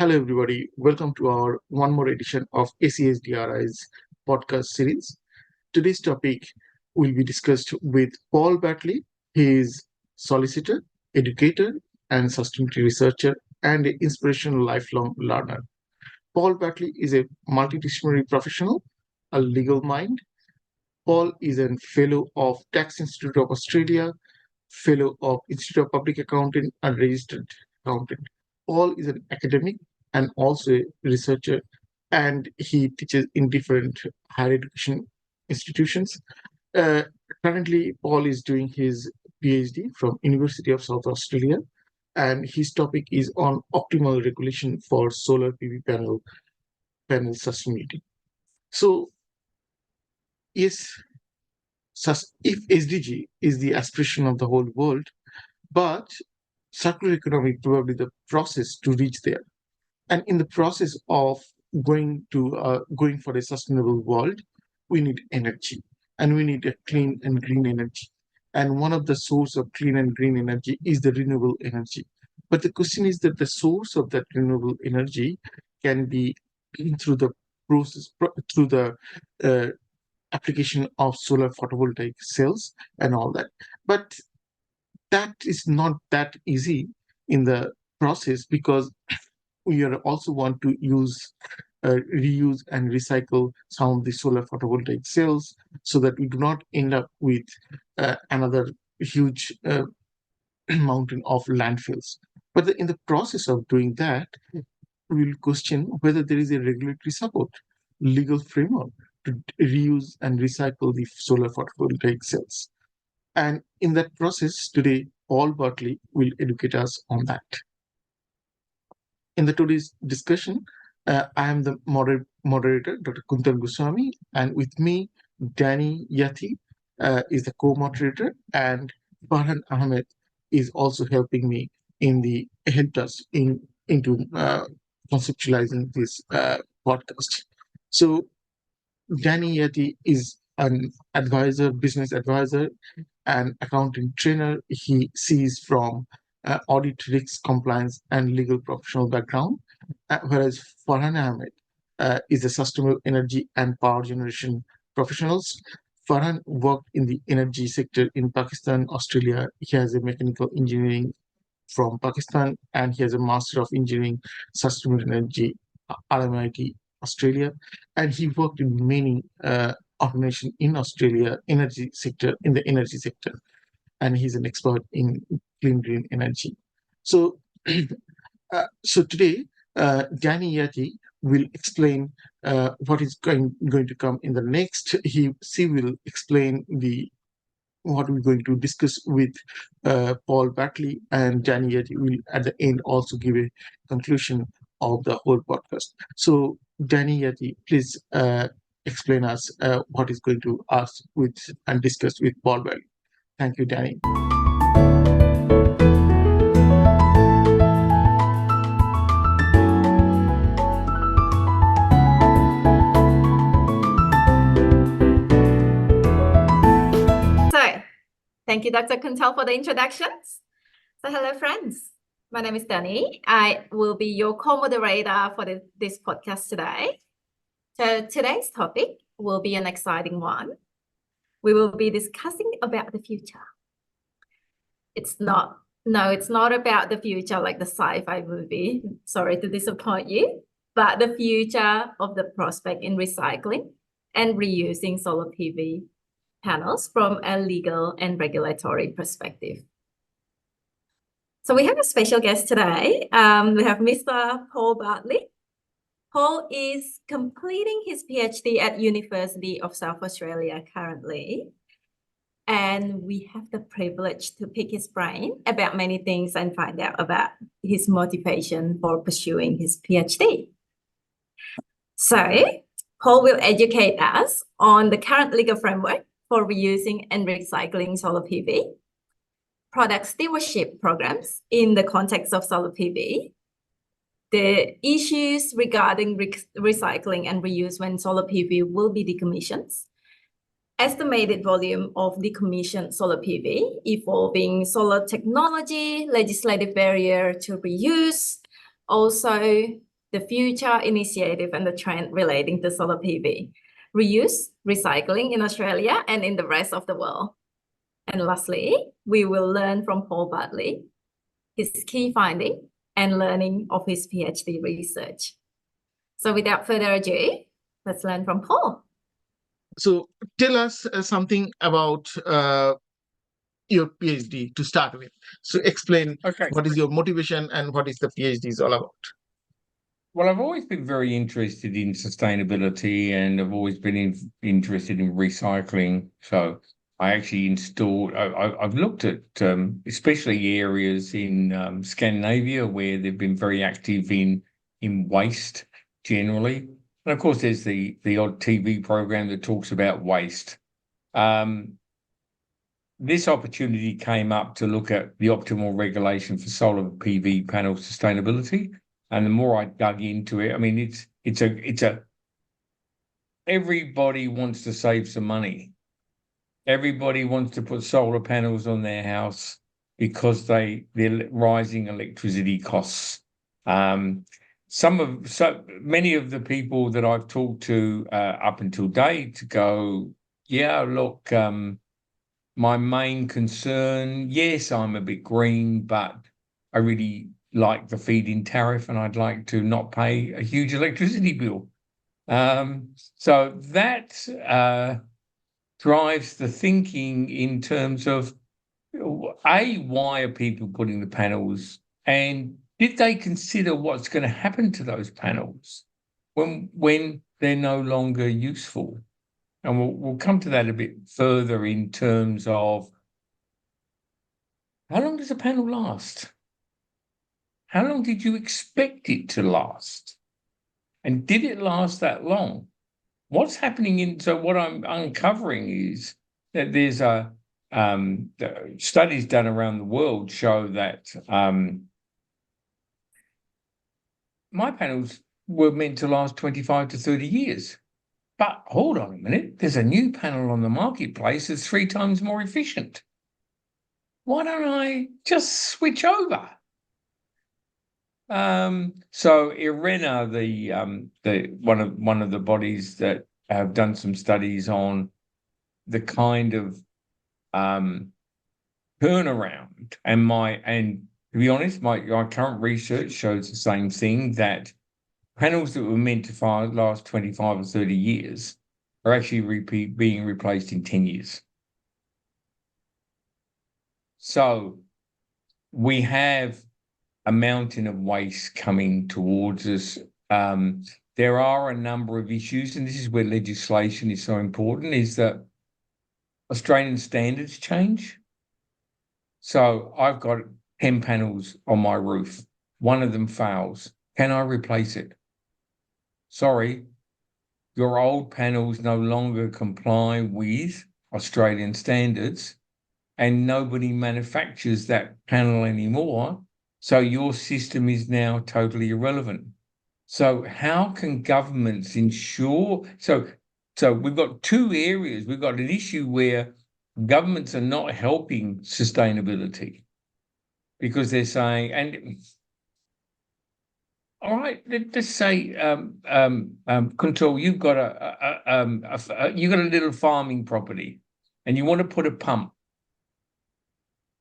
Hello, everybody. Welcome to our one more edition of ACSDRI's podcast series. Today's topic will be discussed with Paul Bartley. He is solicitor, educator, and sustainability researcher and an inspirational lifelong learner. Paul Bartley is a multidisciplinary professional, a legal mind. Paul is a fellow of Tax Institute of Australia, fellow of Institute of Public Accounting, and registered accountant. Paul is an academic and also a researcher, and he teaches in different higher education institutions. Uh, Currently, Paul is doing his PhD from University of South Australia, and his topic is on optimal regulation for solar PV panel sustainability. So, yes, if SDG is the aspiration of the whole world, but circular economy probably the process to reach there. And in the process of going for a sustainable world, we need energy, and we need a clean and green energy. And one of the source of clean and green energy is the renewable energy. But the question is that the source of that renewable energy can be through the through the uh, application of solar photovoltaic cells and all that. But that is not that easy in the process, because we are also want to reuse and recycle some of the solar photovoltaic cells, so that we do not end up with another huge mountain of landfills. But in the process of doing that, we will question whether there is a regulatory support, legal framework to reuse and recycle the solar photovoltaic cells. And in that process, today, Paul Bartley will educate us on that. In the today's discussion, I am the moderator, Dr. Kuntal Goswami, and with me, Danny Yati is the co-moderator, and Farhan Ahmed is also helping me helped us into conceptualizing this podcast. So Danny Yati is an advisor, business advisor, and accounting trainer. He sees from audit, risk, compliance, and legal professional background, whereas Farhan Ahmed is a sustainable energy and power generation professionals. Farhan worked in the energy sector in Pakistan, Australia. He has a mechanical engineering from Pakistan, and he has a Master of Engineering Sustainable Energy, RMIT, Australia. And he worked in many organizations in Australia, in the energy sector, and he's an expert in clean green energy. So, so today, Danny Yati will explain what is going to come in the next. She will explain what we're going to discuss with Paul Bartley, and Danny Yati will at the end also give a conclusion of the whole podcast. So, Danny Yati, please explain us what is going to ask with and discuss with Paul Bartley. Thank you, Danny. Thank you, Dr. Kuntal, for the introductions. So hello, friends. My name is Danny. I will be your co-moderator for this podcast today. So today's topic will be an exciting one. We will be discussing about the future. It's not about the future like the sci-fi movie. Sorry to disappoint you, but the future of the prospect in recycling and reusing solar PV panels from a legal and regulatory perspective. So we have a special guest today. We have Mr. Paul Bartley. Paul is completing his PhD at University of South Australia currently. And we have the privilege to pick his brain about many things and find out about his motivation for pursuing his PhD. So Paul will educate us on the current legal framework for reusing and recycling solar PV, product stewardship programs in the context of solar PV, the issues regarding recycling and reuse when solar PV will be decommissioned, estimated volume of decommissioned solar PV, evolving solar technology, legislative barrier to reuse, also the future initiative and the trend relating to solar PV, reuse, recycling in Australia and in the rest of the world. And lastly, we will learn from Paul Bartley, his key finding and learning of his PhD research. So without further ado, let's learn from Paul. So tell us something about your PhD to start with. So explain what is your motivation and what is the PhD is all about. Well, I've always been very interested in sustainability and I've always been interested in recycling. So I actually I've looked at especially areas in Scandinavia where they've been very active in waste generally. And of course, there's the odd TV program that talks about waste. This opportunity came up to look at the optimal regulation for solar PV panel sustainability. And the more I dug into it, I mean, everybody wants to save some money. Everybody wants to put solar panels on their house because they're rising electricity costs. Many of the people that I've talked to up until date go, yeah, look, my main concern, yes, I'm a bit green, but I really like the feed-in tariff and I'd like to not pay a huge electricity bill. So that drives the thinking in terms of, why are people putting the panels, and did they consider what's going to happen to those panels when they're no longer useful? And we'll come to that a bit further in terms of how long does a panel last? How long did you expect it to last? And did it last that long? What's happening so what I'm uncovering is that there's studies done around the world show that my panels were meant to last 25 to 30 years. But hold on a minute, there's a new panel on the marketplace that's 3 times more efficient. Why don't I just switch over? So IRENA, one of the bodies that have done some studies on the kind of turnaround, and to be honest, my current research shows the same thing, that panels that were meant to last 25 or 30 years are actually being replaced in 10 years. So we have a mountain of waste coming towards us. There are a number of issues, and this is where legislation is so important, is that Australian standards change. So I've got 10 panels on my roof. One of them fails. Can I replace it? Sorry, your old panels no longer comply with Australian standards and nobody manufactures that panel anymore. So your system is now totally irrelevant. So how can governments ensure? So we've got 2 areas. We've got an issue where governments are not helping sustainability because they're saying, and all right, let's say, Kuntal, you've got a little farming property and you want to put a pump.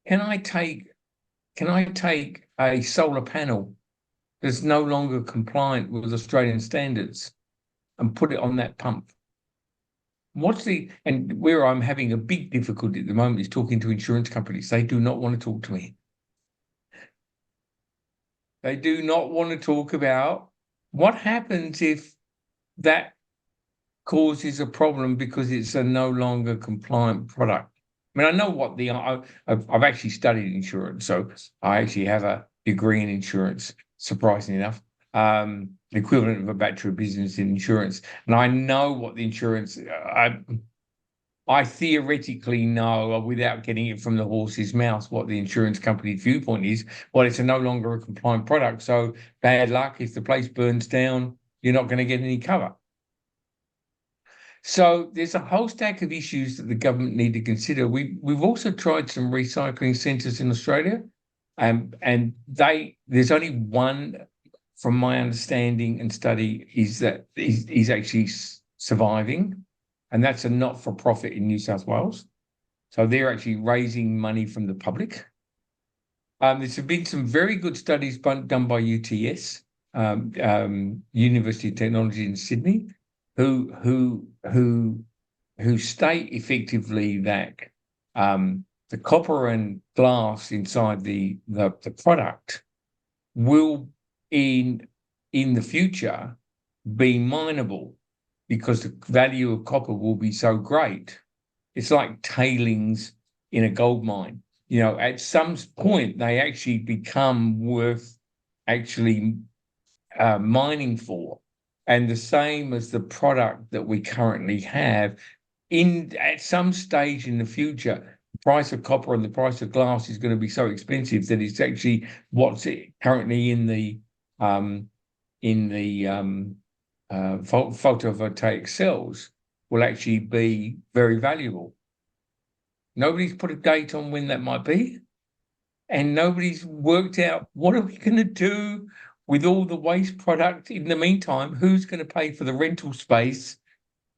Can I take a solar panel that's no longer compliant with Australian standards and put it on that pump? And where I'm having a big difficulty at the moment is talking to insurance companies. They do not want to talk to me. They do not want to talk about what happens if that causes a problem because it's a no longer compliant product. I mean, I know what I've actually studied insurance, so I actually have a degree in insurance, surprisingly enough, the equivalent of a Bachelor of Business in insurance. And I know what the insurance, I theoretically know, without getting it from the horse's mouth, what the insurance company's viewpoint is. Well, it's no longer a compliant product, so bad luck. If the place burns down, you're not going to get any cover. So there's a whole stack of issues that the government need to consider. We've also tried some recycling centres in Australia, and there's only one from my understanding and study, is that he's actually surviving, and that's a not-for-profit in New South Wales. So they're actually raising money from the public. There's been some very good studies done by UTS, University of Technology in Sydney, who state effectively that the copper and glass inside the product will in the future be mineable, because the value of copper will be so great. It's like tailings in a gold mine. You know, at some point they actually become worth actually mining for. And the same as the product that we currently have, at some stage in the future, the price of copper and the price of glass is going to be so expensive that it's actually what's currently in the photovoltaic cells will actually be very valuable. Nobody's put a date on when that might be, and nobody's worked out what are we going to do with all the waste product in the meantime. Who's going to pay for the rental space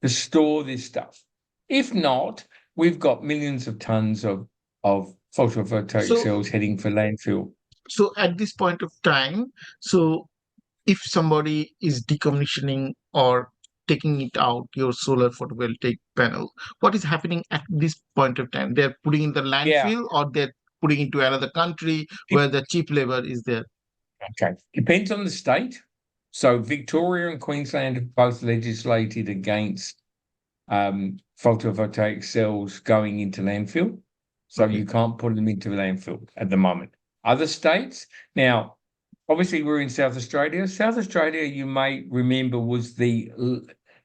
to store this stuff? If not, we've got millions of tons of photovoltaic cells heading for landfill. So at this point of time, so if somebody is decommissioning or taking it out, your solar photovoltaic panel, what is happening at this point of time? They're putting in the landfill, or they're putting into another country where the cheap labor is there? Okay, depends on the state. So Victoria and Queensland have both legislated against photovoltaic cells going into landfill. So you can't put them into the landfill at the moment. Other states, now, obviously we're in South Australia. South Australia, you may remember, was the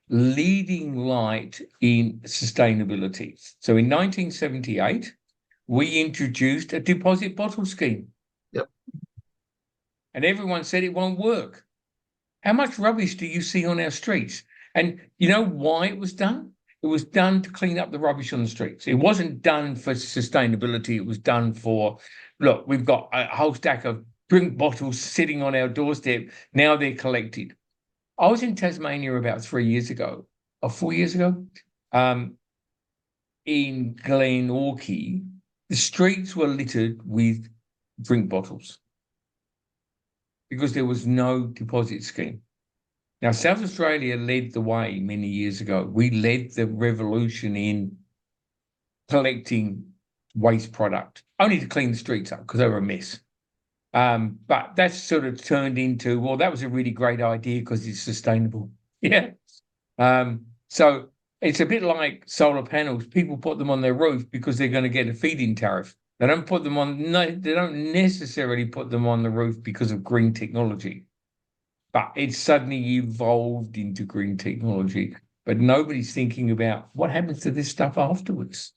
leading light in sustainability. So in 1978, we introduced a deposit bottle scheme. Yep. And everyone said it won't work. How much rubbish do you see on our streets? And you know why it was done? It was done to clean up the rubbish on the streets. It wasn't done for sustainability. It was done for, look, we've got a whole stack of drink bottles sitting on our doorstep. Now they're collected. I was in Tasmania about 3 years ago, or 4 years ago, in Glenorchy. The streets were littered with drink bottles because there was no deposit scheme. Now, South Australia led the way many years ago. We led the revolution in collecting waste product, only to clean the streets up because they were a mess. But that's sort of turned into, well, that was a really great idea because it's sustainable. Yeah. So it's a bit like solar panels. People put them on their roof because they're going to get a feed-in tariff. They don't put them on, no, they don't necessarily put them on the roof because of green technology. But it's suddenly evolved into green technology. But nobody's thinking about what happens to this stuff afterwards.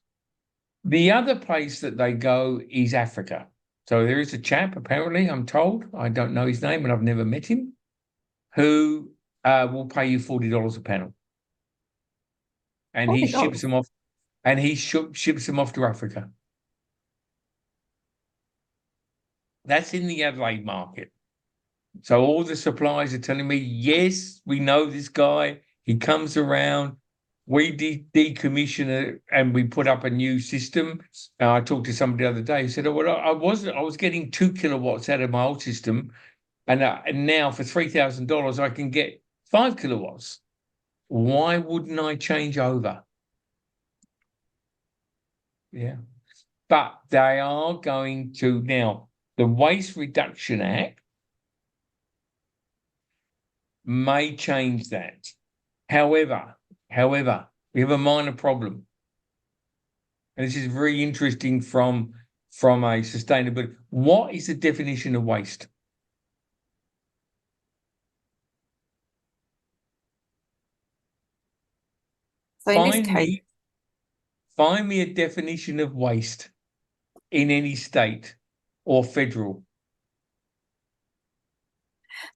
The other place that they go is Africa. So there is a chap, apparently, I'm told, I don't know his name and I've never met him, who will pay you $40 a panel. And he ships them off, and he ships them off to Africa. That's in the Adelaide market. So all the suppliers are telling me, yes, we know this guy. He comes around. We decommission it and we put up a new system. I talked to somebody the other day who said, "Oh, well, I was getting 2 kilowatts out of my old system, and now for $3,000 I can get 5 kilowatts. Why wouldn't I change over?" Yeah, but they are going to now. The Waste Reduction Act may change that. However, we have a minor problem. And this is very interesting from a sustainability. What is the definition of waste? So in this case, find me a definition of waste in any state or federal.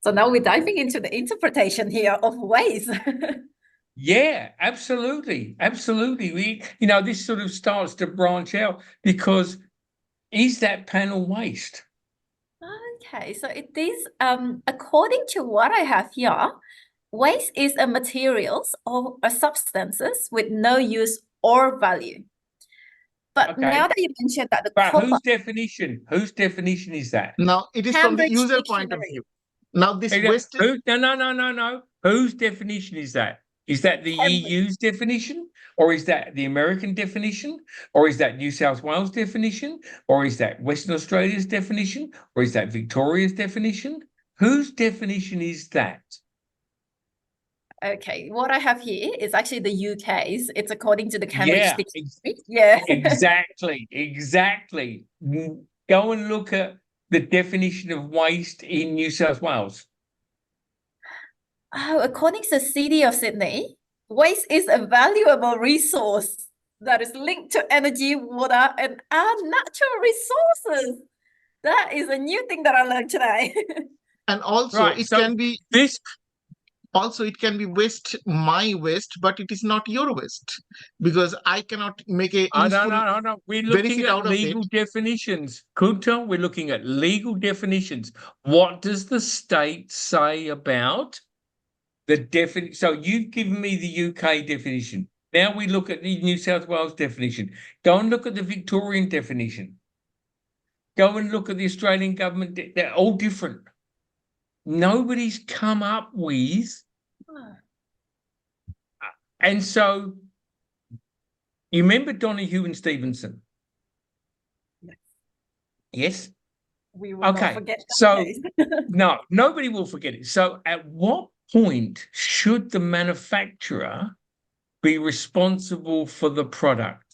so now we're diving into the interpretation here of waste. Yeah, absolutely. Absolutely. This sort of starts to branch out because is that panel waste? Okay, so it is according to what I have here, waste is a materials or a substances with no use or value. But Okay. now that you mentioned that the But copper, whose definition is that? Now, it is from the Cambridge user point of Dictionary. view. Now, this Hey, waste, no. Whose definition is that? Is that the Cambridge. EU's definition? Or is that the American definition? Or is that New South Wales definition? Or is that Western Australia's definition? Or is that Victoria's definition? Whose definition is that? Okay, what I have here is actually the UK's. It's according to the Cambridge Yeah, Dictionary. Yeah. exactly. Go and look at the definition of waste in New South Wales. Oh, according to the City of Sydney, waste is a valuable resource that is linked to energy, water, and our natural resources. That is a new thing that I learned today. and also Right, it so can be this waste, my waste, but it is not your waste, because I cannot make a useful no. We're looking benefit at out of it. legal definitions. Kunta, we're looking at legal definitions. What does the state say about the definition? So you've given me the UK definition. Now we look at the New South Wales definition. Go and look at the Victorian definition. Go and look at the Australian government. They're all different. Nobody's come up with. And so you remember Donahue and Stevenson? Yes. Yes? We will not Okay. forget that So case. no, nobody will forget it. So at what point should the manufacturer be responsible for the product?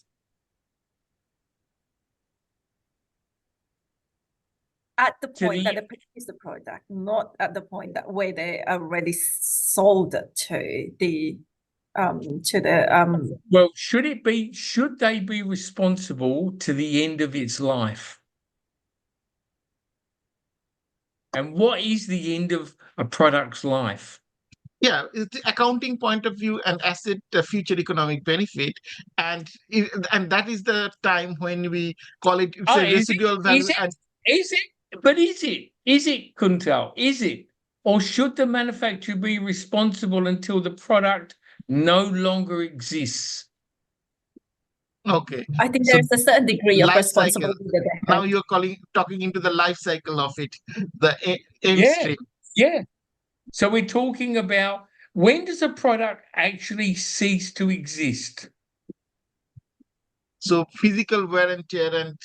At the To point that the- they produce the product, not at the point that where they already sold it to the Well, should they be responsible to the end of its life? And what is the end of a product's life? Yeah, it's the accounting point of view and asset future economic benefit, and that is the time when we call it Oh, a residual value. Is it? But is it, Kuntal? Is it? Or should the manufacturer be responsible until the product no longer exists? Okay, I think so there's a certain degree of life cycle. responsibility that they Now have. you're talking into the life cycle of it, the end stream. Yeah. So we're talking about, when does a product actually cease to exist? So physical wear and tear and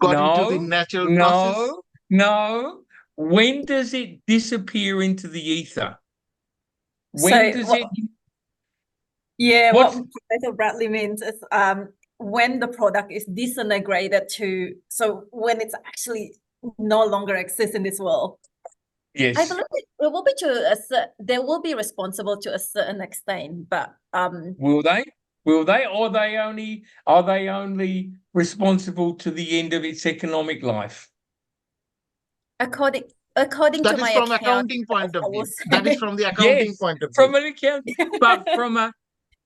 got into the natural process. No. When does it disappear into the ether? When does it? Yeah, What's- what Professor Bartley means is when the product is disintegrated to, so when it's actually no longer exists in this world. Yes. I believe it will be they will be responsible to a certain extent, but Will they? Or are they only responsible to the end of its economic life? according That to is my from account, accounting point of I view. will That is say. from the accounting Yes, point of from view. an account,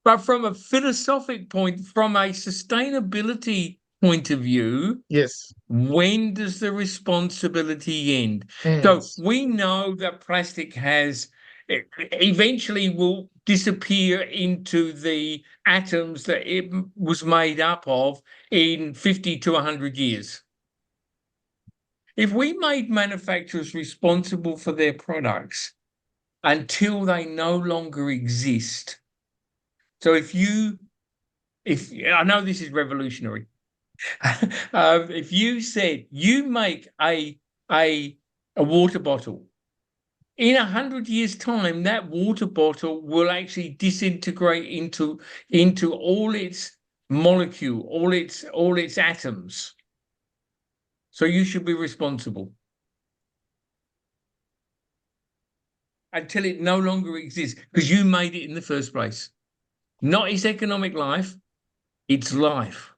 but from a philosophic point, from a sustainability point of view, Yes. when does the responsibility end? Yes. So we know that plastic eventually will disappear into the atoms that it was made up of in 50 to 100 years. If we made manufacturers responsible for their products until they no longer exist, so if I know this is revolutionary, if you said you make a water bottle, in 100 years' time, that water bottle will actually disintegrate into all its molecule, all its atoms. So you should be responsible until it no longer exists, because you made it in the first place. Not its economic life, its life.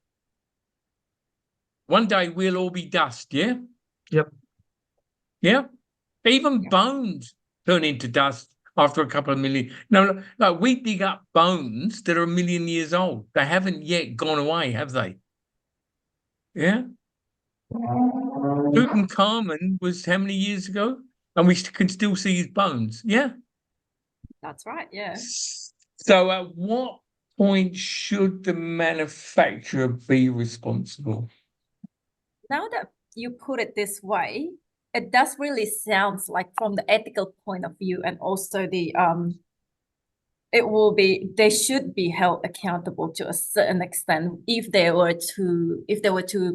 One day we'll all be dust, yeah? Yep. Yeah? Even bones turn into dust after a couple of million. No, we dig up bones that are 1 million years old. They haven't yet gone away, have they? Yeah? Tutankhamun was how many years ago? And we can still see his bones. Yeah. That's right. Yeah. So at what point should the manufacturer be responsible? Now that you put it this way, it does really sounds like from the ethical point of view, and also they should be held accountable to a certain extent if they were to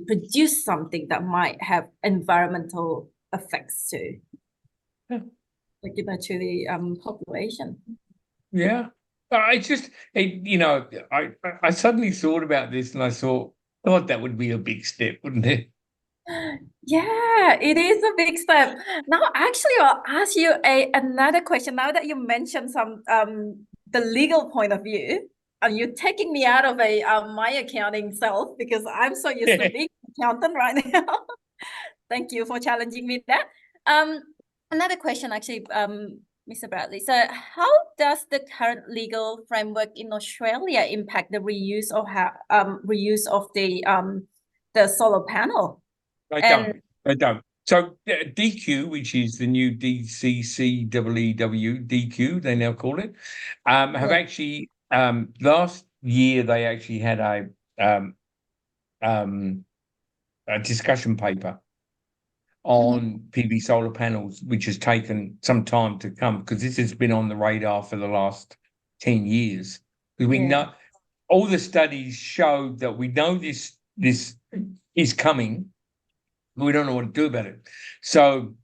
produce something that might have environmental effects too, Yeah. like to the population. Yeah. I suddenly thought about this and I thought that would be a big step, wouldn't it? Yeah, it is a big step. Now, actually, I'll ask you another question. Now that you mentioned some the legal point of view, and you're taking me out of my accounting self because I'm so used to being an accountant right now. Thank you for challenging me that. Another question, actually, Mr. Bradley. So, how does the current legal framework in Australia impact the reuse of the solar panel? They don't. So DQ, which is the new DCCEEW, DQ, they now call it, have actually last year they actually had a discussion paper on PV solar panels, which has taken some time to come because this has been on the radar for the last 10 years. Because we know all the studies show that we know this is coming. We don't know what to do about it. So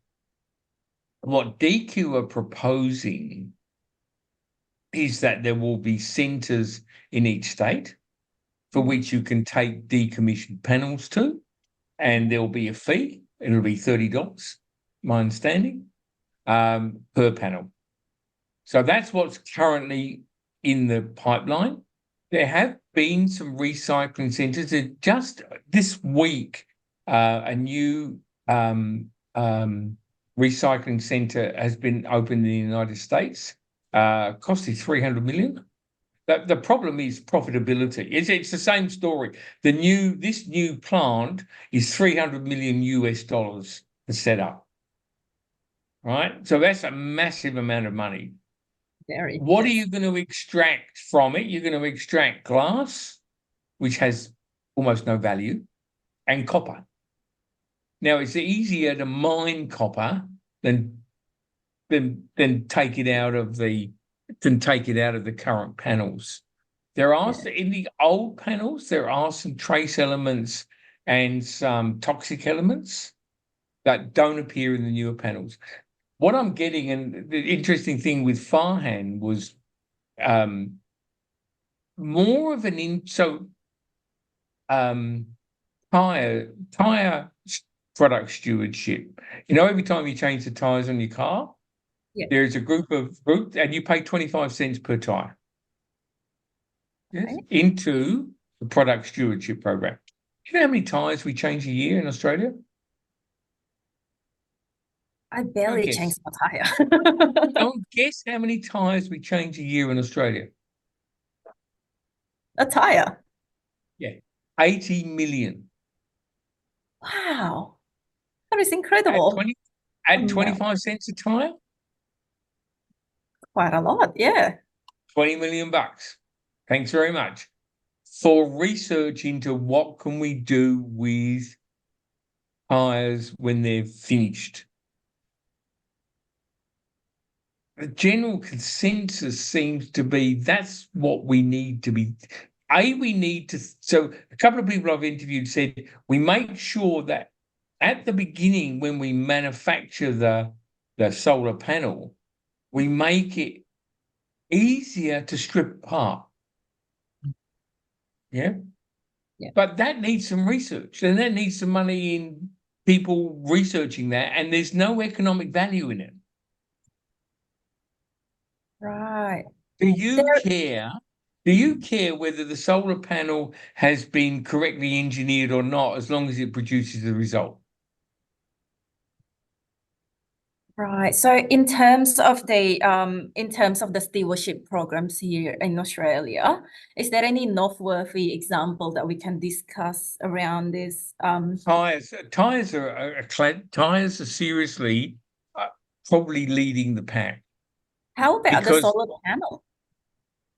what DQ are proposing is that there will be centres in each state for which you can take decommissioned panels to, and there'll be a fee. It'll be $30, my understanding, per panel. So that's what's currently in the pipeline. There have been some recycling centres. Just this week, a new recycling centre has been opened in the United States, costing $300 million. The problem is profitability. It's the same story. This new plant is $300 million US to set up. Right? So that's a massive amount of money. What are you going to extract from it? You're going to extract glass, which has almost no value, and copper. Now it's easier to mine copper than take it out of the current panels. There are in the old panels, there are some trace elements and some toxic elements that don't appear in the newer panels. What I'm getting, and the interesting thing with Farhan was more of tire product stewardship. Every time you change the tires on your car, there's a group, and you pay 25 cents per tire. Yes, into the product stewardship program. Do you know how many tires we change a year in Australia? I barely change my tire. Don't guess how many tires we change a year in Australia. A tire? Yeah, 80 million. Wow, that is incredible. At 25 cents a tire? Quite a lot, yeah. $20 million. Thanks very much. For research into what can we do with tires when they're finished. The general consensus seems to be that's what we need to be. So a couple of people I've interviewed said we make sure that at the beginning when we manufacture the solar panel, we make it easier to strip apart. Yeah. But that needs some research, and that needs some money in people researching that, and there's no economic value in it. Right. Do you care whether the solar panel has been correctly engineered or not, as long as it produces the result? Right. So in terms of the stewardship programs here in Australia, is there any noteworthy example that we can discuss around this? Tires are seriously probably leading the pack. How about the Because solar panel?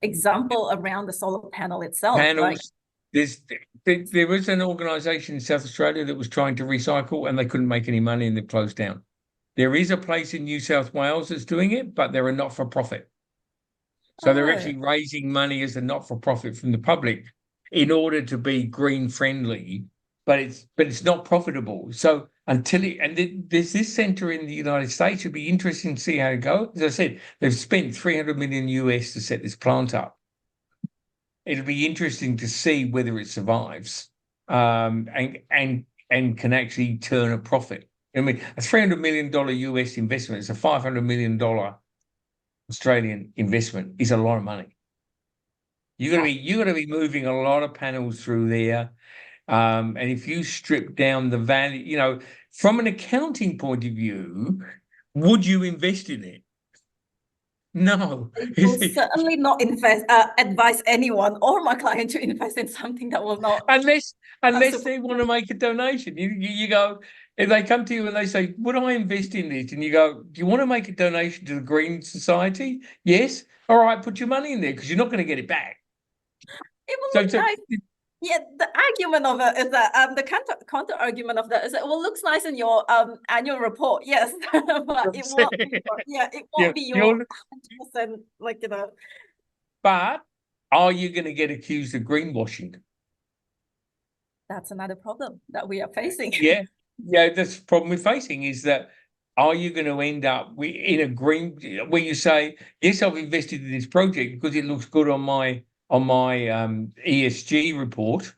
Example around the solar panel itself, like panels, there was an organisation in South Australia that was trying to recycle and they couldn't make any money and they've closed down. There is a place in New South Wales that's doing it, but they're a not-for-profit. So they're actually raising money as a not-for-profit from the public in order to be green friendly, but it's not profitable. So there's this centre in the United States. It'd be interesting to see how it goes. As I said, they've spent $300 million US to set this plant up. It'll be interesting to see whether it survives, and can actually turn a profit. I mean, a $300 million US investment, it's a $500 million Australian investment, is a lot of money. You're gonna be moving a lot of panels through there. And if you strip down the value, from an accounting point of view, would you invest in it? No. I will certainly not advise anyone or my client to invest in something that will not. Unless they want to make a donation. You go, if they come to you and they say, would I invest in this? And you go, do you want to make a donation to the Green Society? Yes. All right, put your money in there because you're not going to get it back. It will look nice. Yeah, the argument of it is that the counter argument of that is that it looks nice in your annual report, yes, but it won't. It won't be your 100%, But are you going to get accused of greenwashing? That's another problem that we are facing. Yeah, that's the problem we're facing is that are you going to end up in a green where you say, yes, I've invested in this project because it looks good on my ESG report,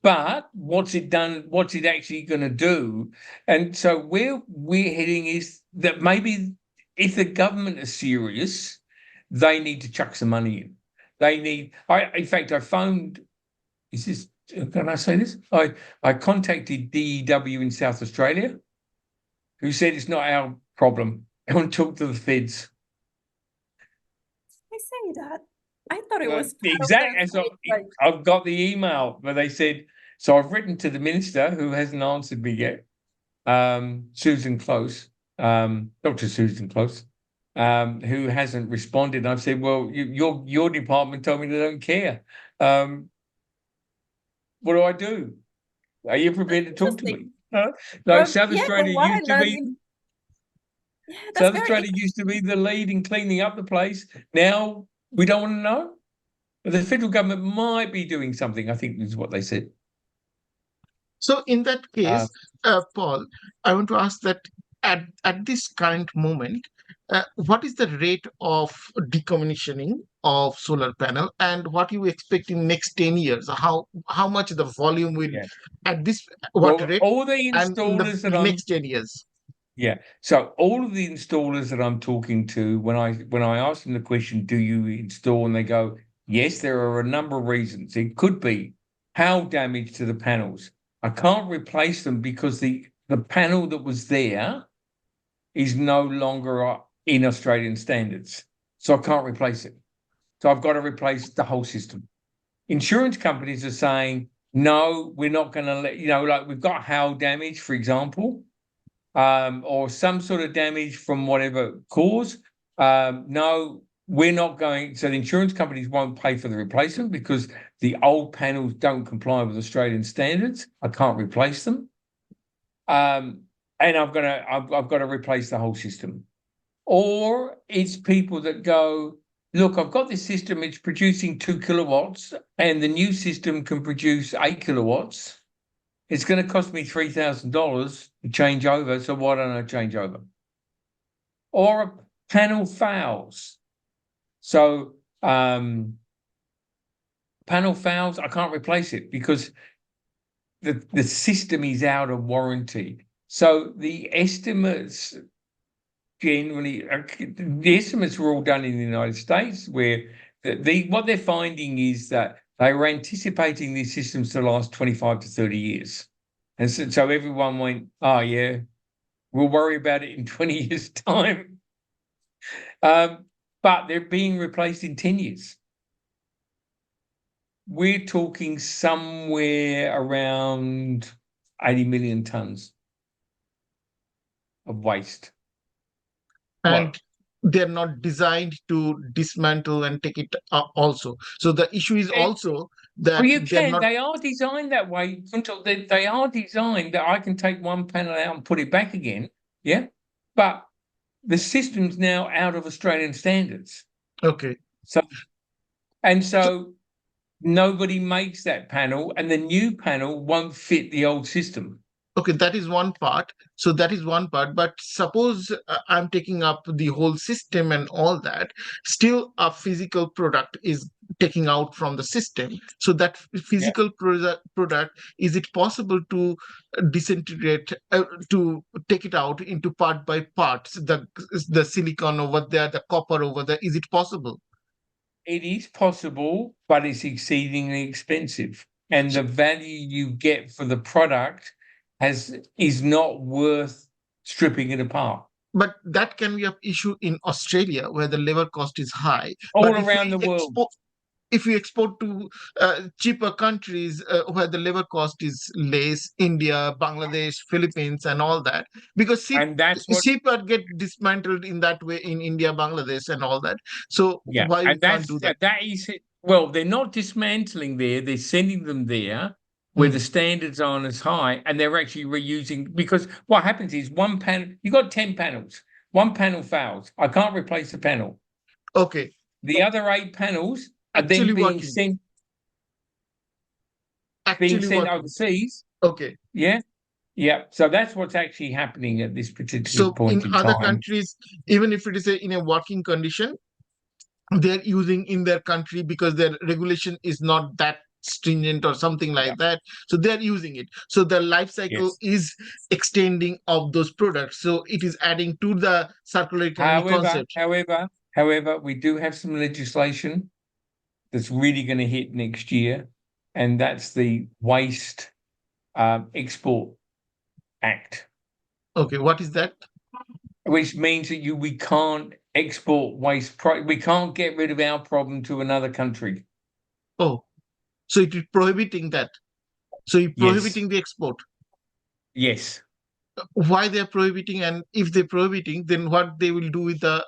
but what's it done? What's it actually going to do? And so where we're heading is that maybe if the government is serious, they need to chuck some money in. In fact, I phoned. Can I say this? I contacted DEW in South Australia, who said it's not our problem. Go and talk to the feds. I say that. I thought it was exactly. So I've got the email where they said. So I've written to the minister who hasn't answered me yet, Susan Close, Dr. Susan Close, who hasn't responded. I've said, well, your department told me they don't care. What do I do? Are you prepared to talk to me? No, South Australia used to be. South Australia used to be the lead in cleaning up the place. Now we don't want to know. The federal government might be doing something, I think is what they said. So in that case, Paul, I want to ask that at this current moment, what is the rate of decommissioning of solar panel and what you expect in next 10 years? How much the volume will at this rate all the installers and in the next 10 years? Yeah. So all of the installers that I'm talking to, when I ask them the question, do you install? And they go, yes, there are a number of reasons. It could be hail damage to the panels. I can't replace them because the panel that was there is no longer in Australian standards. So I can't replace it. So I've got to replace the whole system. Insurance companies are saying, no, we're not going to let, like we've got hail damage, for example, or some sort of damage from whatever cause. No, we're not going. So the insurance companies won't pay for the replacement because the old panels don't comply with Australian standards. I can't replace them. And I've got to replace the whole system. Or it's people that go, look, I've got this system, it's producing 2 kilowatts, and the new system can produce 8 kilowatts. It's going to cost me $3,000 to change over, so why don't I change over? Or a panel fails. So panel fails, I can't replace it because the system is out of warranty. So the estimates were all done in the United States, where what they're finding is that they were anticipating these systems to last 25 to 30 years. And so everyone went, oh, yeah, We'll worry about it in 20 years' time. But they're being replaced in 10 years. We're talking somewhere around 80 million tonnes of waste. And they're not designed to dismantle and take it up also. So the issue is also that Well, you they're can. not. They are designed that way. They are designed that I can take one panel out and put it back again. Yeah. But the system's now out of Australian standards. Okay. So nobody makes that panel, and the new panel won't fit the old system. Okay, that is one part. So that is one part. But suppose I'm taking up the whole system and all that, still a physical product is taking out from the system. So that physical product, is it possible to disintegrate, to take it out into part by parts, the silicon over there, the copper over there? Is it possible? It is possible, but it's exceedingly expensive. And the value you get for the product is not worth stripping it apart. But that can be an issue in Australia where the labor cost is high. All But around the world. If we export to cheaper countries where the labor cost is less, India, Bangladesh, Philippines, and all that, because seaport get dismantled in that way in India, Bangladesh, and all that. So why we can't do that? That is it. Well, they're not dismantling there; they're sending them there where the standards aren't as high, and they're actually reusing. Because what happens is one panel, you got 10 panels, one panel fails. I can't replace the panel. Okay. The other 8 panels are actually then being working. sent overseas. Okay. Yeah. Yeah. So that's what's actually happening at this particular point in time. So in other countries, even if it is in a working condition, they're using in their country because their regulation is not that stringent or something like that. So they're using it. So the life cycle is extending of those products. So it is adding to the circular economy concept. However, we do have some legislation that's really going to hit next year, and that's the Waste Export Act. Okay, what is that? Which means that we can't export waste. We can't get rid of our problem to another country. Oh, so it is prohibiting that. So you're prohibiting the export. Yes. Why they're prohibiting, and if they're prohibiting, then what they will do with the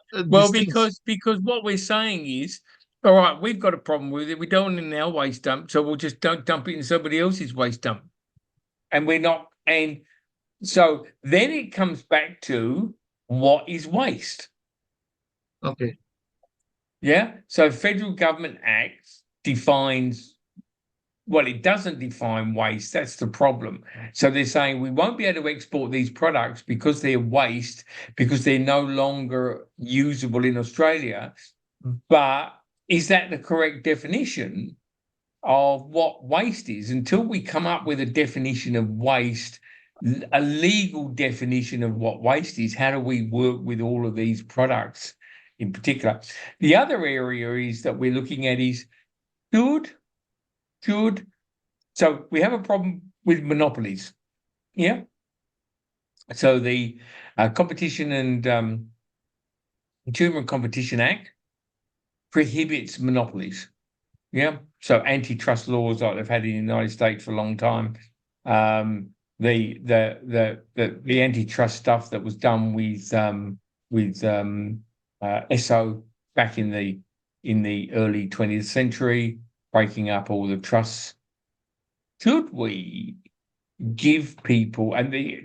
because what we're saying is, all right, we've got a problem with it. We don't want it in our waste dump, so we'll just dump it in somebody else's waste dump, and we're not. And so then it comes back to what is waste. Okay. Yeah. So Federal Government Act defines. Well, it doesn't define waste. That's the problem. So they're saying we won't be able to export these products because they're waste, because they're no longer usable in Australia. But is that the correct definition of what waste is? Until we come up with a definition of waste, a legal definition of what waste is, how do we work with all of these products in particular? The other area is that we're looking at is so we have a problem with monopolies. Yeah. So the Competition and Consumer and Competition Act prohibits monopolies. Yeah. So antitrust laws like they've had in the United States for a long time. The antitrust stuff that was done with ESO back in the early 20th century, breaking up all the trusts. Should we give people, and the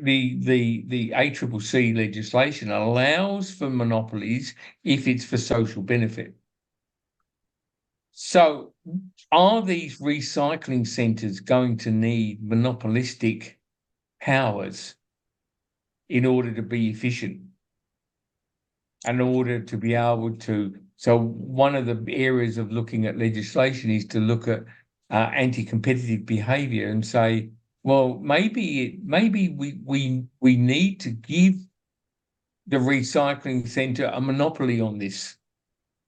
ACCC legislation allows for monopolies if it's for social benefit. So are these recycling centres going to need monopolistic powers in order to be efficient? In order to be able to, so one of the areas of looking at legislation is to look at anti-competitive behaviour and say, well, maybe we need to give the recycling centre a monopoly on this,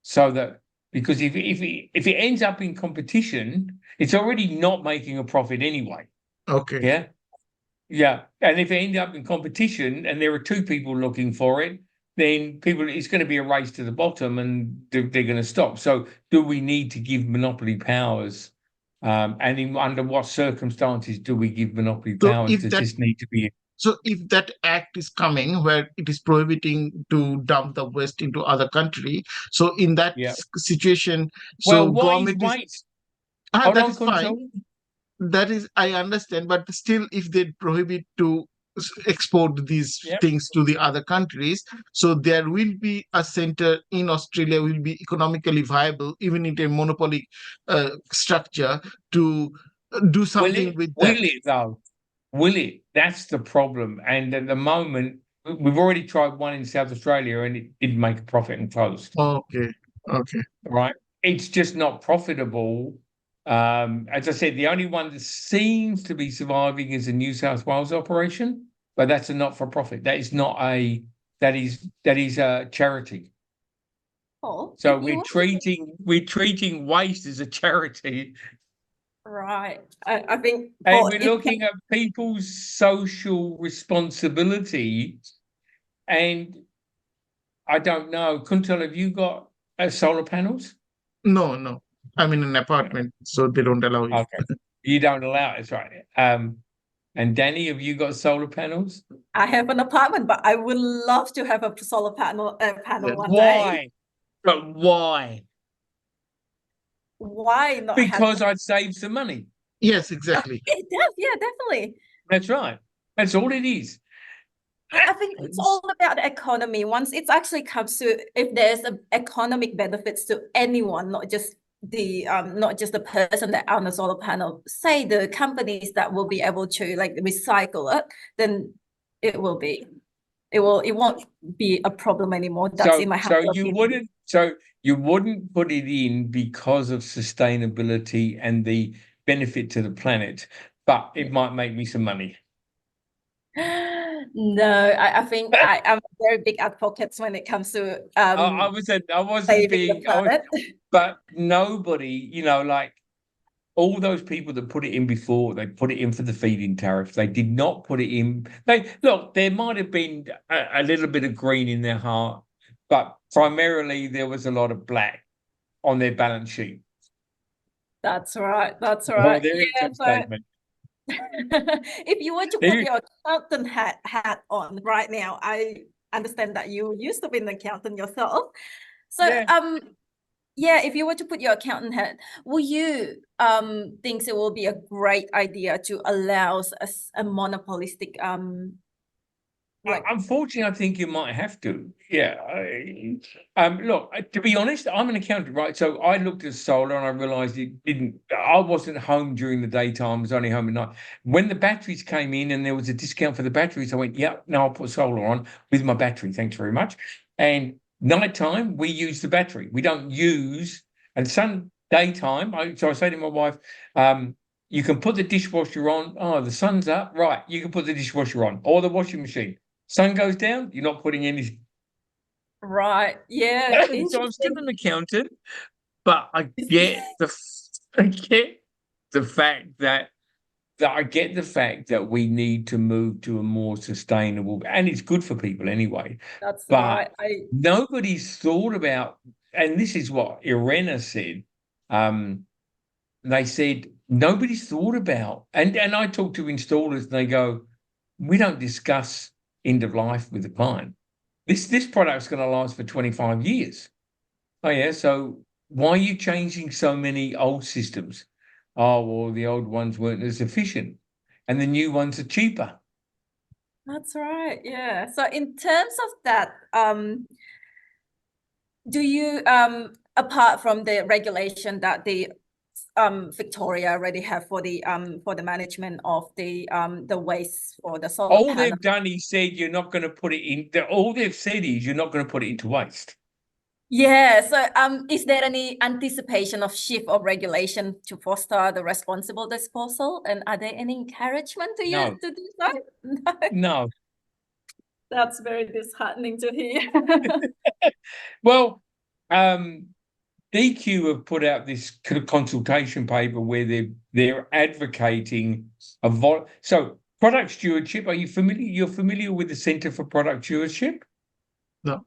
so that because if it ends up in competition, it's already not making a profit anyway. Okay. Yeah. Yeah, and if it end up in competition and there are two people looking for it, then it's going to be a race to the bottom, and they're going to stop. So, do we need to give monopoly powers? And under what circumstances do we give monopoly So powers? if Does that this need to be? so if that act is coming where it is prohibiting to dump the waste into other country, so in that Yeah. situation, Well, so what is government is waste? Hold that on, is fine. Control. That is, I understand, but still, if they prohibit to export these Yeah. things to the other countries, so there will be a center in Australia will be economically viable, even in a monopoly structure, to do something with that. Will it though? Will it? That's the problem. And at the moment, we've already tried one in South Australia, and it didn't make a profit and closed. Okay, okay. Right? It's just not profitable. As I said, the only one that seems to be surviving is a New South Wales operation, but that's a not-for-profit. That is not a that is a charity. Oh, So if you we're treating waste as a charity, right. I think and for we're if looking at people's social responsibility. And I don't know, Kuntal, have you got solar panels? No, no. I'm in an apartment, so they don't allow you. Okay, you don't allow it, that's right. And Danny, have you got solar panels? I have an apartment, but I would love to have a solar panel one day. Why? But why? Why not have Because I'd save some money. Yes, exactly. it does, yeah, definitely. That's right. That's all it is. I think it's all about the economy. Once it actually comes to if there's economic benefits to anyone, not just the person that owns a solar panel, say the companies that will be able to like recycle it, then it won't be a problem anymore. That's in my humble opinion. You wouldn't put it in because of sustainability and the benefit to the planet, but it might make me some money. No, I think I'm a very big advocate when it comes to I wasn't saving the being, planet. but nobody, like all those people that put it in before, they put it in for the feed-in tariff. They did not put it in. There might have been a little bit of green in their heart, but primarily there was a lot of black on their balance sheet. That's right. That's Or right. their income statement. If you were to put your accountant hat on right now, I understand that you used to be an accountant yourself. So Yeah. if you were to put your accountant hat, will you think it will be a great idea to allow a monopolistic Unfortunately, I think you might have to. Yeah. Look, to be honest, I'm an accountant, right? So I looked at solar and I realized I wasn't home during the daytime, I was only home at night. When the batteries came in and there was a discount for the batteries, I went, yeah, no, I'll put solar on with my battery. Thanks very much. And nighttime, we use the battery. We don't use, and daytime, so I say to my wife, you can put the dishwasher on. Oh, the sun's up. Right. You can put the dishwasher on or the washing machine. Sun goes down, you're not putting anything. Right. Yeah. So I'm still an accountant, but I get the fact that we need to move to a more sustainable, and it's good for people anyway. That's but right. Nobody's thought about, and this is what Irena said. They said nobody's thought about, and I talk to installers, and they go, we don't discuss end of life with the client. This product's going to last for 25 years. Oh yeah, so why are you changing so many old systems? Oh, well, the old ones weren't as efficient and the new ones are cheaper. That's right. Yeah. So in terms of that, do you apart from the regulation that the Victoria already have for the management of the waste for the solar All panel. they've done is said you're not going to put it in. All they've said is you're not going to put it into waste. Yeah. So is there any anticipation of shift of regulation to foster the responsible disposal? And are there any encouragement to you to do so? No. That's very disheartening to hear. Well, DQ have put out this consultation paper where they're advocating so Product stewardship. Are you familiar? You're familiar with the Centre for Product Stewardship? No.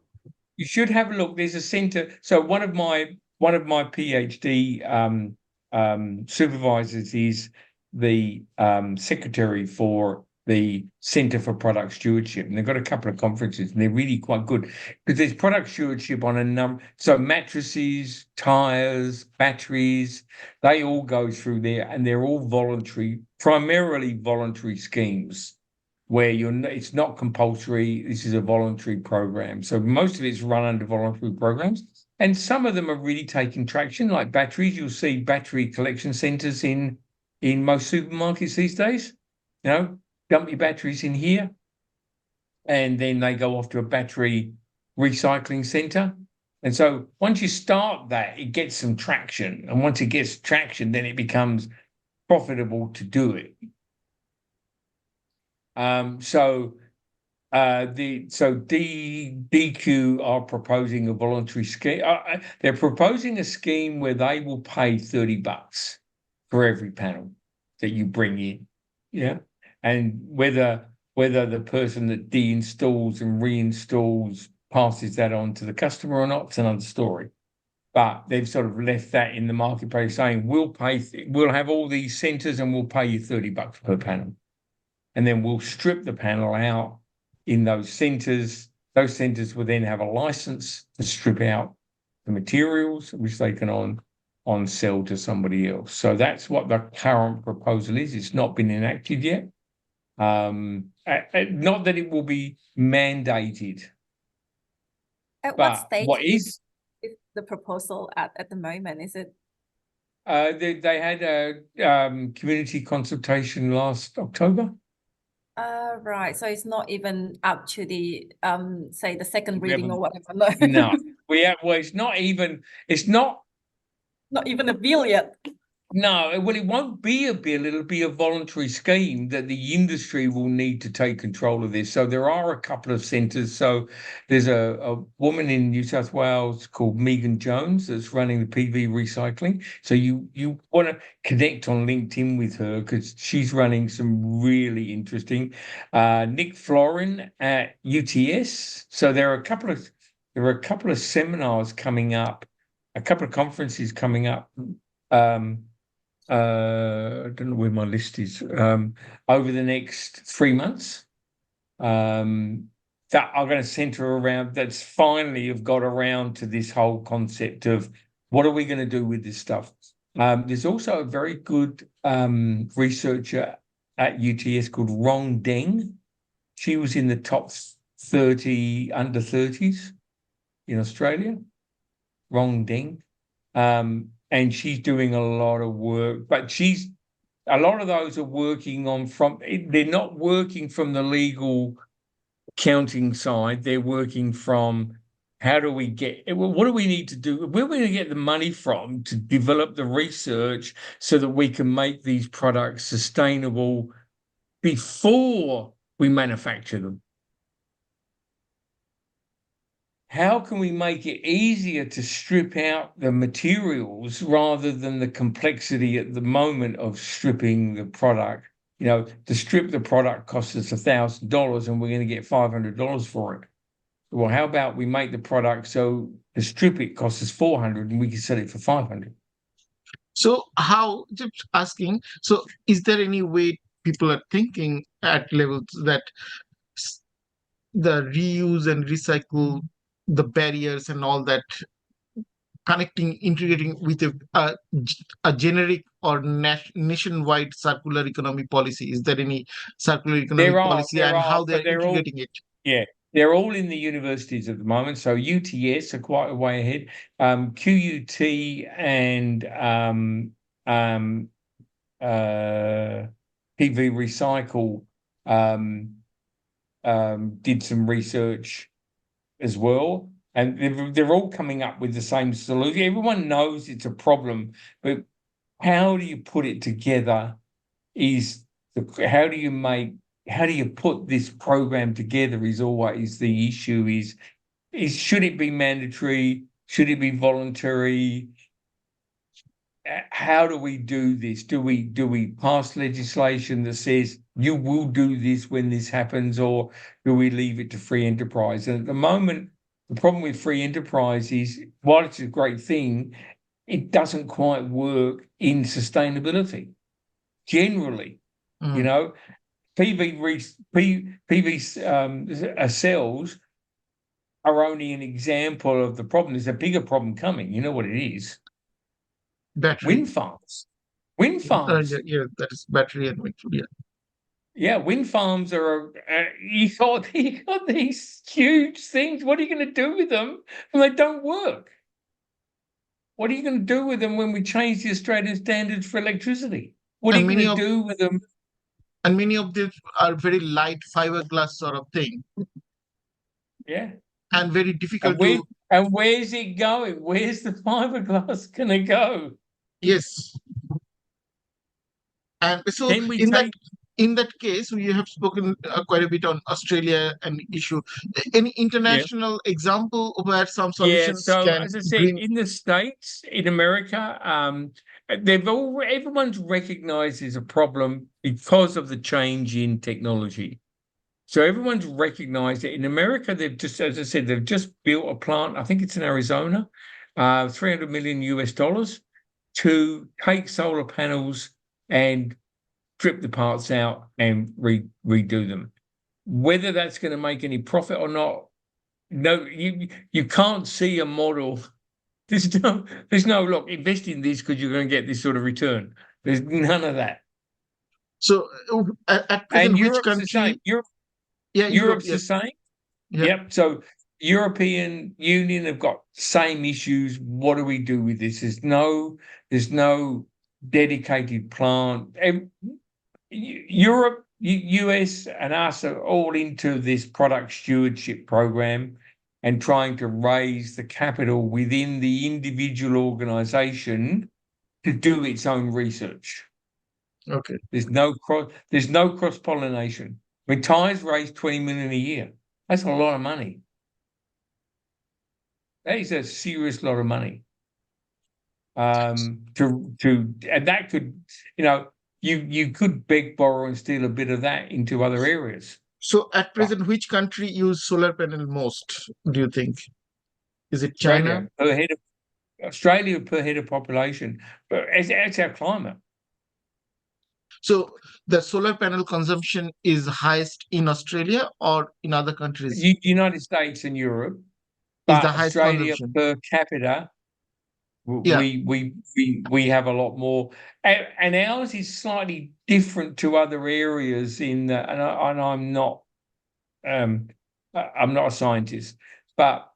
You should have a look. There's a centre. So one of my PhD supervisors is the secretary for the Centre for Product Stewardship, and they've got a couple of conferences, and they're really quite good because there's product stewardship on a number. So mattresses, tires, batteries, they all go through there, and they're all voluntary, primarily voluntary schemes where it's not compulsory. This is a voluntary program. So most of it's run under voluntary programs. And some of them are really taking traction, like batteries. You'll see battery collection centres in most supermarkets these days. Dump your batteries in here, and then they go off to a battery recycling centre. And so once you start that, it gets some traction. And once it gets traction, then it becomes profitable to do it. DQ are proposing a voluntary scheme. They're proposing a scheme where they will pay $30 for every panel that you bring in. Yeah. And whether the person that deinstalls and reinstalls passes that on to the customer or not, it's another story. But they've sort of left that in the marketplace saying, we'll have all these centres and we'll pay you $30 per panel. And then we'll strip the panel out in those centres. Those centres will then have a license to strip out the materials, which they can on sell to somebody else. So that's what the current proposal is. It's not been enacted yet. Not that it will be mandated. At what But stage what is the proposal at the moment? Is it? They had a community consultation last October. Right. So it's not even up to the say the second We reading haven't- or whatever. No, it's not even a bill yet. No, well, it won't be a bill. It'll be a voluntary scheme that the industry will need to take control of this. So there are a couple of centres. So there's a woman in New South Wales called Megan Jones that's running the PV recycling. So you want to connect on LinkedIn with her because she's running some really interesting. Nick Florin at UTS. So there are a couple of seminars coming up, a couple of conferences coming up. I don't know where my list is, over the next 3 months, that are going to centre around, that's finally have got around to this whole concept of what are we going to do with this stuff. There's also a very good researcher at UTS called Rong Deng. She was in the top 30 under 30s in Australia. Rong Deng. And she's doing a lot of work, but a lot of those are working they're not working from the legal accounting side. They're working from what do we need to do? Where are we going to get the money from to develop the research so that we can make these products sustainable before we manufacture them? How can we make it easier to strip out the materials rather than the complexity at the moment of stripping the product? To strip the product costs us $1,000 and we're going to get $500 for it. Well, how about we make the product so to strip it costs us $400 and we can sell it for $500? So just asking, so is there any way people are thinking at levels that the reuse and recycle, the barriers and all that, integrating with a generic or nationwide circular economy policy? Is there any circular economy policy and how they're integrating it? Yeah, they're all in the universities at the moment. So UTS are quite a way ahead. QUT and PV Recycle did some research as well. And they're all coming up with the same solution. Everyone knows it's a problem, but how do you put it together how do you put this program together is always the issue. Is should it be mandatory? Should it be voluntary? how do we do this? Do we pass legislation that says you will do this when this happens, or do we leave it to free enterprise? And at the moment, the problem with free enterprise is, while it's a great thing, it doesn't quite work in sustainability. Generally, you know, cells are only an example of the problem. There's a bigger problem coming. You know what it is? Battery. Wind farms. Wind farms. Yeah, that is battery and wind. Yeah. Yeah, wind farms are. You got these huge things. What are you going to do with them when they don't work? What are you going to do with them when we change the Australian standards for electricity? What are you going to do with them? And many of them are very light fiberglass sort of thing. Yeah. And very difficult And where's it going? Where's the fiberglass going to go? Yes. And so in that case, we have spoken quite a bit on Australia and issue. Any international example where some solutions so can as I said, bring... in the States, in America, everyone's recognized there's a problem because of the change in technology. So everyone's recognized it. In America, they've just, as I said, they've just built a plant. I think it's in Arizona, $300 million to take solar panels and strip the parts out and redo them. Whether that's going to make any profit or not, no, you can't see a model. There's no look, invest in this because you're going to get this sort of return. There's none of that. So at present, which Europe's country? The same. Europe's the same. Yep. So European Union have got same issues. What do we do with this? There's no dedicated plant. Europe, US, and us are all into this product stewardship program and trying to raise the capital within the individual organization to do its own research. Okay. There's no cross-pollination. When Thais raise 20 million a year, that's a lot of money. That is a serious lot of money. And that could, you could beg, borrow, and steal a bit of that into other areas. So at present, which country use solar panel most, do you think? Is it China? Australia per head of population, but it's our climate. So the solar panel consumption is highest in Australia or in other countries? United States and Europe. Is the highest Australia consumption per capita, we have a lot more, and ours is slightly different to other areas in that. And I'm not a scientist, but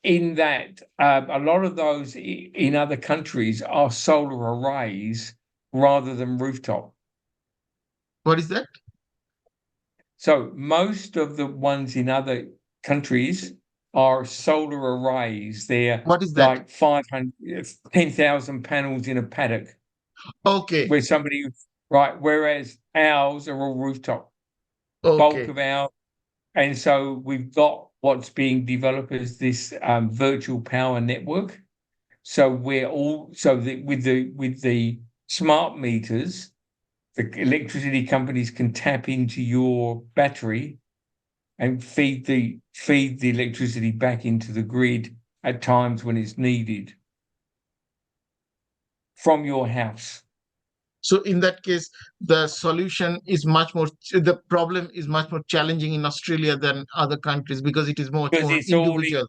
in that a lot of those in other countries are solar arrays rather than rooftop. What is that? So most of the ones in other countries are solar arrays. They're what is that? Like 10,000 panels in a paddock. Okay. Where somebody, whereas ours are all rooftop. Okay. Bulk of ours. And so we've got what's being developed as this virtual power network. So with the smart meters, the electricity companies can tap into your battery and feed the electricity back into the grid at times when it's needed from your house. So in that case, the problem is much more challenging in Australia than other countries because it is more individual.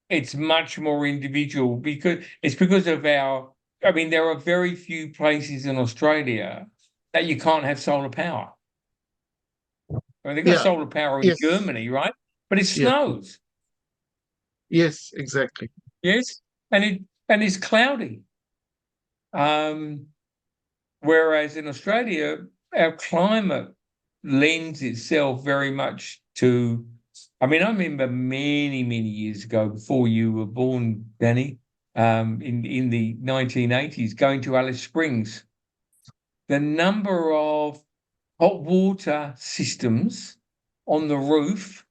It's much more individual because of there are very few places in Australia that you can't have solar power. They've got solar power in Germany, right? But it snows. Yes, exactly. Yes, and it's cloudy. Whereas in Australia, our climate lends itself very much to. I remember many, many years ago, before you were born, Danny, in the 1980s, going to Alice Springs. The number of hot water systems on the roof,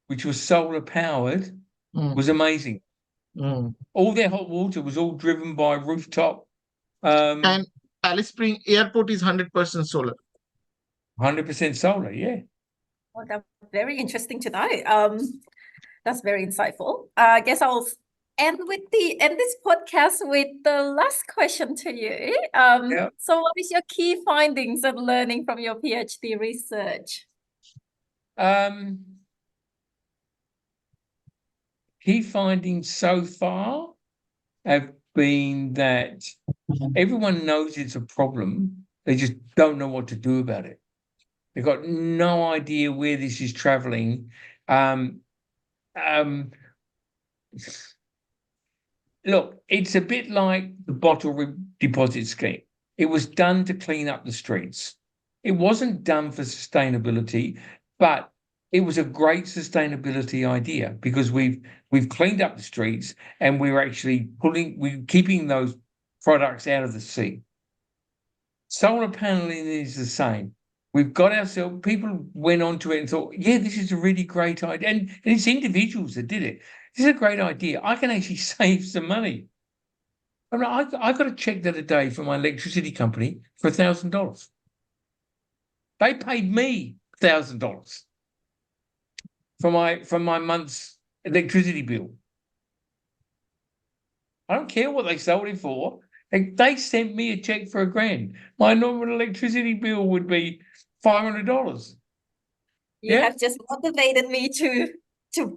which was solar powered, was amazing. Mm. All their hot water was all driven by rooftop, And Alice Spring Airport is 100% solar. 100% solar. Yeah. Well, that's very interesting to know. That's very insightful. I guess I'll end this podcast with the last question to you. Yeah. So what is your key findings of learning from your PhD research? Key findings so far have been that everyone knows it's a problem. They just don't know what to do about it. They've got no idea where this is traveling. Look, it's a bit like the bottle deposit scheme. It was done to clean up the streets. It wasn't done for sustainability, but it was a great sustainability idea because we've cleaned up the streets and we're keeping those products out of the sea. Solar paneling is the same. We've got ourselves, people went onto it and thought, yeah, this is a really great idea. And it's individuals that did it. This is a great idea. I can actually save some money. I mean, I got a check the other day from my electricity company for $1,000. They paid me $1,000 for my month's electricity bill. I don't care what they sold it for. They sent me a check for $1,000. My normal electricity bill would be $500. You Yeah. have just motivated me to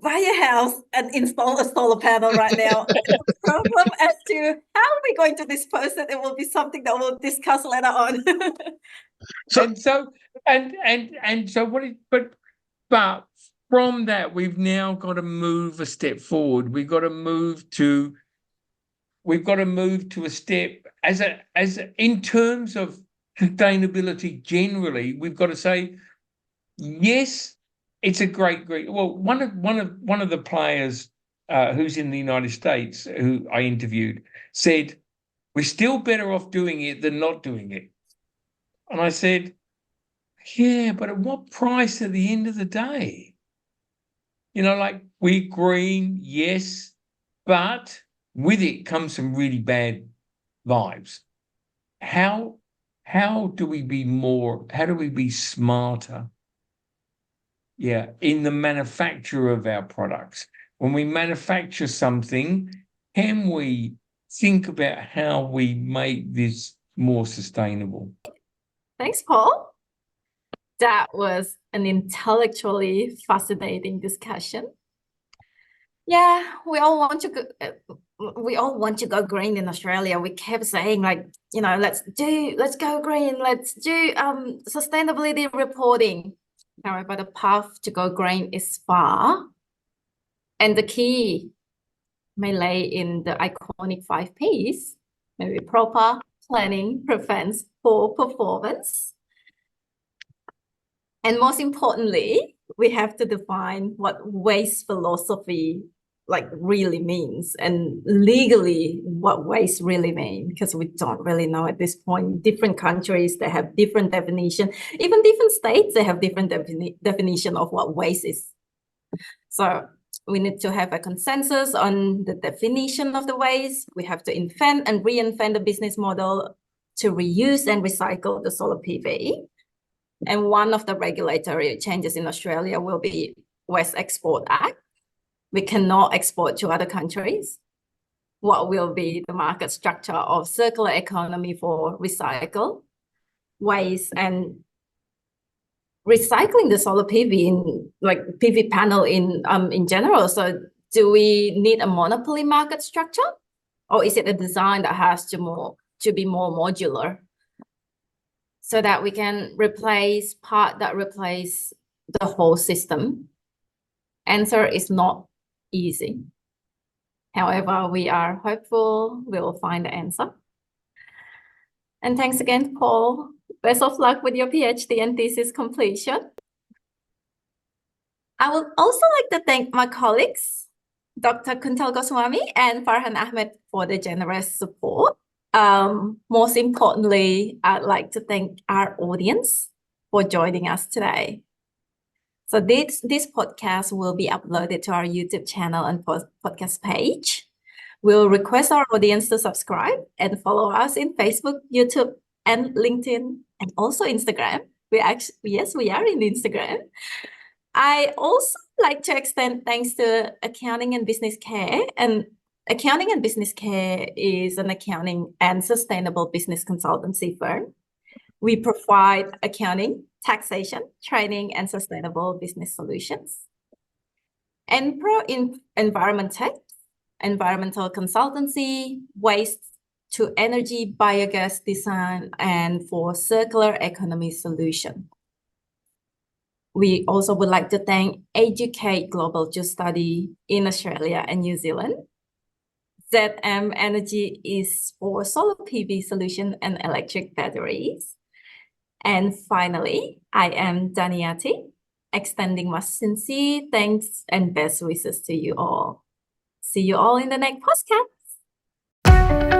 buy a house and install a solar panel right now. The problem as to how we're going to dispose it will be something that we'll discuss later on. But from that, we've now got to move a step forward. We've got to move to a step as in terms of sustainability generally. We've got to say, yes, it's a great. Well, one of the players who's in the United States who I interviewed said, we're still better off doing it than not doing it. And I said, yeah, but at what price at the end of the day? Like we're green, yes, but with it comes some really bad vibes. How do we be smarter? Yeah, in the manufacture of our products. When we manufacture something, can we think about how we make this more sustainable? Thanks, Paul. That was an intellectually fascinating discussion. Yeah, we all want to go green in Australia. We kept saying let's go green, let's do sustainability reporting. However, the path to go green is far. And the key may lay in the iconic 5 Ps, maybe proper planning prevents poor performance. And most importantly, we have to define what waste philosophy really means and legally what waste really means, because we don't really know at this point. Different countries, they have different definition. Even different states, they have different definition of what waste is. So we need to have a consensus on the definition of the waste. We have to invent and reinvent the business model to reuse and recycle the solar PV. And one of the regulatory changes in Australia will be Waste Export Act. We cannot export to other countries. What will be the market structure of circular economy for recycle waste and recycling the solar PV in PV panel in general? So do we need a monopoly market structure, or is it a design that has to be more modular, so that we can replace the whole system? Answer is not easy. However, we are hopeful we will find the answer. And thanks again, Paul. Best of luck with your PhD and thesis completion. I would also like to thank my colleagues, Dr. Kuntal Goswami and Farhan Ahmed, for the generous support. Most importantly, I'd like to thank our audience for joining us today. So this podcast will be uploaded to our YouTube channel and podcast page. We'll request our audience to subscribe and follow us in Facebook, YouTube, and LinkedIn, and also Instagram. We are in Instagram. I also like to extend thanks to Accounting and Business Care. And Accounting and Business Care is an accounting and sustainable business consultancy firm. We provide accounting, taxation, training, and sustainable business solutions. And Pro in Environment Tech, environmental consultancy, waste to energy, biogas design, and for circular economy solution. We also would like to thank Educate Global Just Study in Australia and New Zealand. ZM Energy is for solar PV solution and electric batteries. And finally, I am Daniati, extending my sincere thanks and best wishes to you all. See you all in the next podcast.